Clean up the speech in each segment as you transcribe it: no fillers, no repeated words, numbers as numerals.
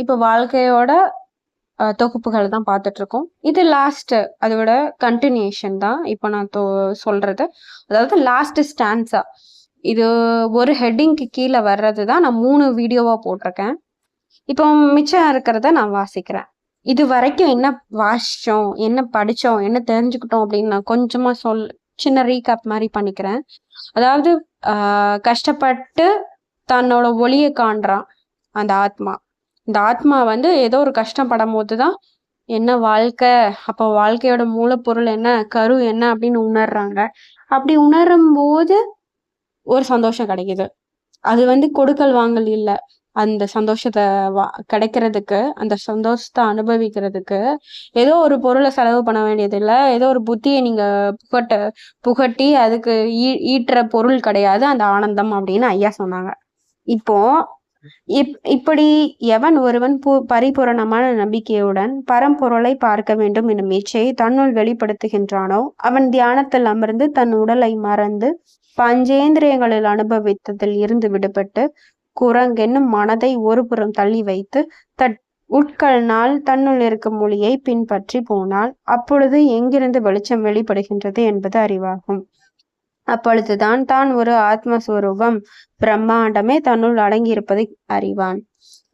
இப்போ வாழ்க்கையோட தொகுப்புகள் தான் பார்த்துட்டு இருக்கோம். இது லாஸ்ட் அதோட கண்டினியூஷன் தான் இப்போ நான் சொல்றது. அதாவது லாஸ்ட் ஸ்டான்ஸா இது ஒரு ஹெட்டிங்க்கு கீழே வர்றது தான் நான் 3 வீடியோவா போட்டிருக்கேன். இப்போ மிச்சம் இருக்கிறத நான் வாசிக்கிறேன். இது வரைக்கும் என்ன வாசிச்சோம், என்ன படிச்சோம், என்ன தெரிஞ்சுக்கிட்டோம் அப்படின்னு நான் கொஞ்சமா சின்ன ரீகேப் மாதிரி பண்ணிக்கிறேன். அதாவது கஷ்டப்பட்டு தன்னோட ஒளிய காண்றான் அந்த ஆத்மா. இந்த ஆத்மா வந்து ஏதோ ஒரு கஷ்டப்படும் போதுதான் என்ன வாழ்க்கை, அப்போ வாழ்க்கையோட மூலப்பொருள் என்ன, கரு என்ன அப்படின்னு உணர்றாங்க. அப்படி உணரும் போது ஒரு சந்தோஷம் கிடைக்குது. அது வந்து கொடுக்கல் வாங்கல் இல்லை. அந்த சந்தோஷத்தை கிடைக்கிறதுக்கு, அந்த சந்தோஷத்தை அனுபவிக்கிறதுக்கு ஏதோ ஒரு பொருளை செலவு பண்ண வேண்டியது இல்லை. ஏதோ ஒரு புத்தியை நீங்க புகட்டி அதுக்கு ஈட்டுற பொருள் கிடையாது அந்த ஆனந்தம் அப்படின்னு ஐயா சொன்னாங்க. இப்போ இப்படி எவன் ஒருவன் பரிபூரணமான நம்பிக்கையுடன் பரம்பொருளை பார்க்க வேண்டும் என்னும் இச்சையை தன்னுள் வெளிப்படுத்துகின்றானோ அவன் தியானத்தில் அமர்ந்து தன் உடலை மறந்து பஞ்சேந்திரியங்களில் அனுபவித்ததில் இருந்து விடுபட்டு குரங்கென்னும் மனதை ஒரு புறம் தள்ளி வைத்து உட்கள்னால் தன்னுள் இருக்கும் மொழியை பின்பற்றி போனால் அப்பொழுது எங்கிருந்து வெளிச்சம் வெளிப்படுகின்றது என்பது அறிவாகும். அப்பொழுதுதான் தான் ஒரு ஆத்மஸ்வரூபம் பிரம்மாண்டமே தன்னுள் அடங்கியிருப்பதை அறிவான்.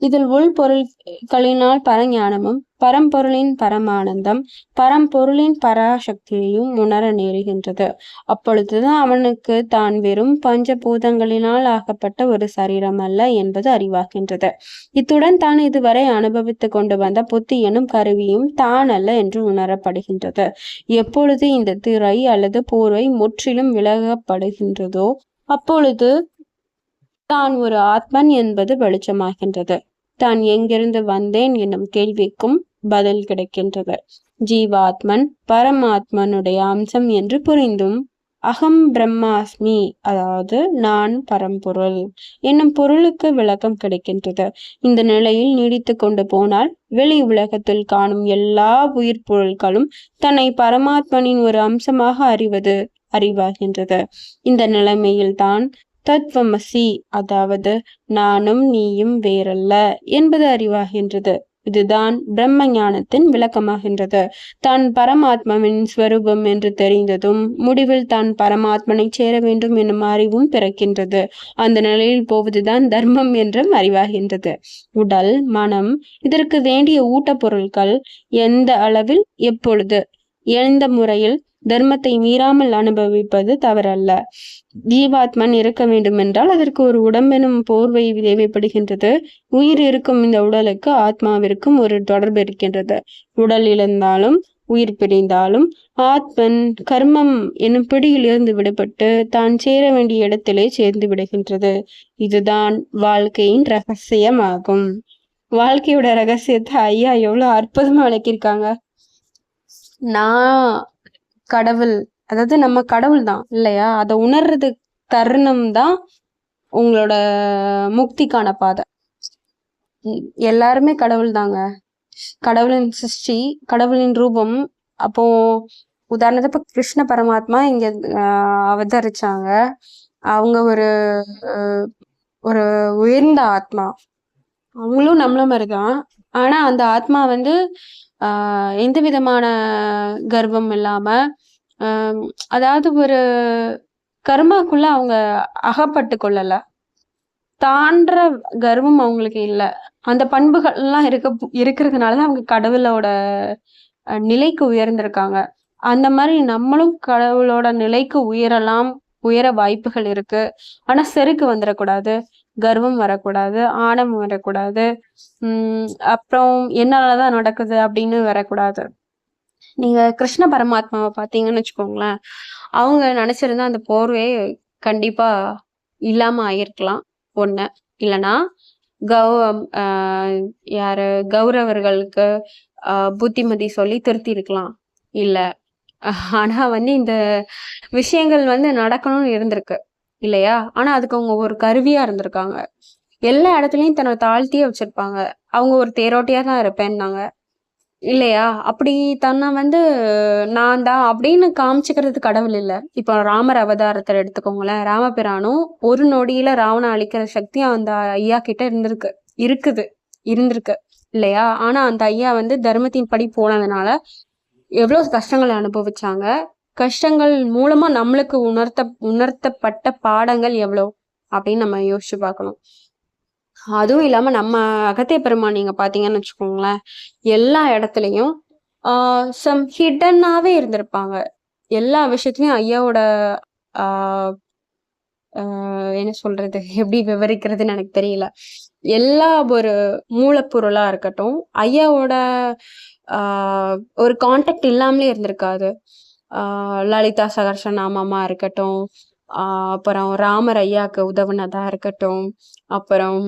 இதில் உள்பொருள்களினால் பரஞானமும் பரம்பொருளின் பரமானந்தம் பரம்பொருளின் பராசக்தியையும் உணர நேருகின்றது. அப்பொழுதுதான் அவனுக்கு தான் வெறும் பஞ்சபூதங்களினால் ஆகப்பட்ட ஒரு சரீரம் அல்ல என்பது அறிவாகின்றது. இத்துடன் தான் இதுவரை அனுபவித்து கொண்டு வந்த புத்தி எனும் கருவியும் தான் அல்ல என்று உணரப்படுகின்றது. எப்பொழுது இந்த திரை அல்லது போர்வை முற்றிலும் விலகப்படுகின்றதோ அப்பொழுது தான் ஒரு ஆத்மன் என்பது வெளிச்சமாகின்றது. தான் எங்கிருந்து வந்தேன் என்னும் கேள்விக்கும் பதில் கிடைக்கின்றது. ஜீவாத்மன் பரமாத்மனுடைய அம்சம் என்று புரிந்தும் அகம் பிரம்மாஸ்மி, அதாவது நான் பரம்பொருள் என்னும் பொருளுக்கு விளக்கம் கிடைக்கின்றது. இந்த நிலையில் நீடித்து கொண்டு போனால் வெளி உலகத்தில் காணும் எல்லா உயிர் பொருட்களும் தன்னை பரமாத்மனின் ஒரு அம்சமாக அறிவாகின்றது. இந்த நிலைமையில் தான் தத்வமசி, அதாவது நானும் நீயும் வேறல்ல என்பது அறிவாகின்றது. இதுதான் பிரம்ம ஞானத்தின் விளக்கமாகின்றது. தான் பரமாத்மாவின் ஸ்வரூபம் என்று தெரிந்ததும் முடிவில் தான் பரமாத்மனை சேர வேண்டும் என்னும் அறிவும் பிறக்கின்றது. அந்த நிலையில் போவதுதான் தர்மம் என்றும் அறிவாகின்றது. உடல், மனம், இதற்கு வேண்டிய ஊட்டப்பொருட்கள் எந்த அளவில், எப்பொழுது, எந்த முறையில் தர்மத்தை மீறாமல் அனுபவிப்பது தவறல்ல. ஜீவாத்மன் இருக்க வேண்டும் என்றால் அதற்கு ஒரு உடம்பெனும் போர்வை தேவைப்படுகின்றது. உயிர் இருக்கும் இந்த உடலுக்கு ஆத்மாவிற்கும் ஒரு தொடர்பு இருக்கின்றது. உடல் இழந்தாலும் உயிர் பிரிந்தாலும் ஆத்மன் கர்மம் என்னும் பிடியில் இருந்து விடுபட்டு தான் சேர வேண்டிய இடத்திலே சேர்ந்து விடுகின்றது. இதுதான் வாழ்க்கையின் ரகசியமாகும். வாழ்க்கையோட ரகசியத்தை ஐயா எவ்வளவு அற்புதமா விளக்கியிருக்காங்க. நான் கடவுள், அதாவது நம்ம கடவுள் தான் இல்லையா, அதை உணர்றது தருணம் தான் உங்களோட முக்திக்கான பாதை. எல்லாருமே கடவுள் தாங்க, கடவுளின் சிருஷ்டி, கடவுளின் ரூபம். அப்போ உதாரணத்துக்கு கிருஷ்ண பரமாத்மா இங்க அவதரிச்சாங்க. அவங்க ஒரு ஒரு உயர்ந்த ஆத்மா, அவங்களும் நம்மள மாதிரிதான். ஆனா அந்த ஆத்மா வந்து எந்த விதமான கர்வம் இல்லாம, அதாவது ஒரு கர்மாக்குள்ள அவங்க அகப்பட்டு கொள்ளல. தான்ற கர்வம் அவங்களுக்கு இல்லை. அந்த பண்புகள் எல்லாம் இருக்கிறதுனாலதான் அவங்க கடவுளோட நிலைக்கு உயர்ந்திருக்காங்க. அந்த மாதிரி நம்மளும் கடவுளோட நிலைக்கு உயர வாய்ப்புகள் இருக்கு. ஆனா செருக்கு வந்துடக்கூடாது, கர்வம் வரக்கூடாது, ஆணவம் வரக்கூடாது, அப்புறம் என்னாலதான் நடக்குது அப்படின்னு வரக்கூடாது. நீங்க கிருஷ்ண பரமாத்மாவை பார்த்தீங்கன்னு வச்சுக்கோங்களேன், அவங்க நினைச்சிருந்தா அந்த போர்வே கண்டிப்பா இல்லாம ஆயிருக்கலாம். ஒண்ணு இல்லைன்னா யாரு கௌரவர்களுக்கு புத்திமதி சொல்லி திருத்தி இருக்கலாம். இல்ல ஆனா வந்து இந்த விஷயங்கள் வந்து நடக்கணும்னு இருந்திருக்கு இல்லையா. ஆனா அதுக்கு அவங்க ஒரு கருவியா இருந்திருக்காங்க. எல்லா இடத்துலயும் தன்னை தாழ்த்தியே வச்சிருப்பாங்க. அவங்க ஒரு தேரோட்டியா தான் இருப்பேன்னாங்க இல்லையா. அப்படி தன்னை வந்து நான் தான் அப்படின்னு காமிச்சுக்கிறது கடவுள் இல்லை. இப்போ ராமர் அவதாரத்தை எடுத்துக்கோங்களேன். ராமபிரானும் ஒரு நொடியில ராவண அழிக்கிற சக்தி அந்த ஐயா கிட்ட இருந்திருக்கு இருந்திருக்கு. இல்லையா? ஆனா அந்த ஐயா வந்து தர்மத்தின் படி போனதுனால எவ்வளவு கஷ்டங்களை அனுபவிச்சாங்க. கஷ்டங்கள் மூலமா நம்மளுக்கு உணர்த்தப்பட்ட பாடங்கள் எவ்வளோ அப்படின்னு நம்ம யோசிச்சு பார்க்கணும். அதுவும் இல்லாம நம்ம அகத்திய பெருமான் நீங்க பாத்தீங்கன்னு வச்சுக்கோங்களேன், எல்லா இடத்துலயும் சம் ஹிடனாவே இருந்திருப்பாங்க. எல்லா விஷயத்துலயும் ஐயாவோட ஆஹ் என்ன சொல்றது, எப்படி விவரிக்கிறதுன்னு எனக்கு தெரியல. எல்லா ஒரு மூலப்பொருளா இருக்கட்டும், ஐயாவோட ஒரு கான்டாக்ட் இல்லாமலே இருந்திருக்காது. லலிதா சகஸ்ரநாமமா இருக்கட்டும், அப்புறம் ராமர் ஐயாக்கு உதவுனதா இருக்கட்டும், அப்புறம்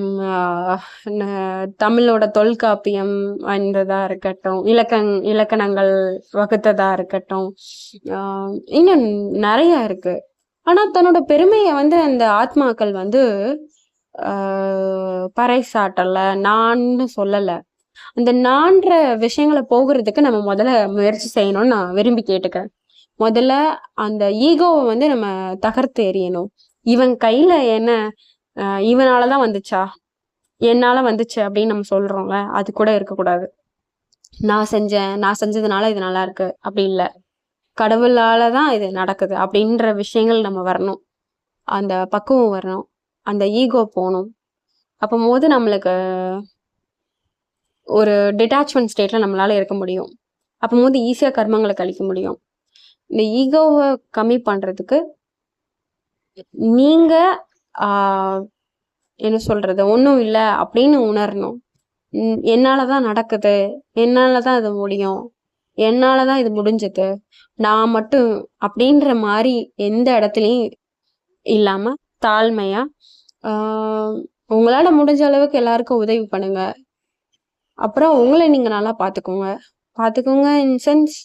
தமிழோட தொல்காப்பியம் வந்ததா இருக்கட்டும், இலக்கணங்கள் வகுத்ததா இருக்கட்டும், இன்னும் நிறைய இருக்கு. ஆனா தன்னோட பெருமையை வந்து அந்த ஆத்மாக்கள் வந்து பறைசாட்டல, நான்னு சொல்லல. அந்த நான்ற விஷயங்களை போகிறதுக்கு நம்ம முதல்ல முயற்சி செய்யணும்னு நான் விரும்பி கேட்டுக்கிறேன். முதல்ல அந்த ஈகோவை வந்து நம்ம தகர்த்து எறியணும். இவன் கையில என்ன இவனாலதான் வந்துச்சா, என்னால வந்துச்சு அப்படின்னு நம்ம சொல்றோம்ல, அது கூட இருக்கக்கூடாது. நான் செஞ்சதுனால இது நல்லா இருக்கு அப்படி இல்லை, கடவுளாலதான் இது நடக்குது அப்படின்ற விஷயங்கள் நம்ம வரணும். அந்த பக்குவம் வரணும், அந்த ஈகோ போகணும். அப்போது நம்மளுக்கு ஒரு டிட்டாச்மெண்ட் ஸ்டேட்ல நம்மளால இருக்க முடியும். அப்போது ஈஸியா கர்மங்களை கழிக்க முடியும். இந்த ஈகோவை கம்மி பண்றதுக்கு நீங்க என்ன சொல்றது, ஒன்றும் இல்லை அப்படின்னு உணரணும். என்னாலதான் நடக்குது, என்னாலதான் இது முடியும், என்னாலதான் இது முடிஞ்சது, நான் மட்டும் அப்படின்ற மாதிரி எந்த இடத்துலையும் இல்லாம தாழ்மையா உங்களால முடிஞ்ச அளவுக்கு எல்லாருக்கும் உதவி பண்ணுங்க. அப்புறம் உங்களை நீங்க நல்லா பாத்துக்கோங்க இன் சென்ஸ்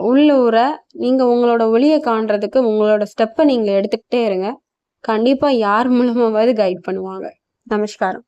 உள்ளூர நீங்க உங்களோட ஒளியை காண்றதுக்கு உங்களோட ஸ்டெப்பை நீங்க எடுத்துக்கிட்டே இருங்க. கண்டிப்பா யார் மூலமாவது கைட் பண்ணுவாங்க. நமஸ்காரம்.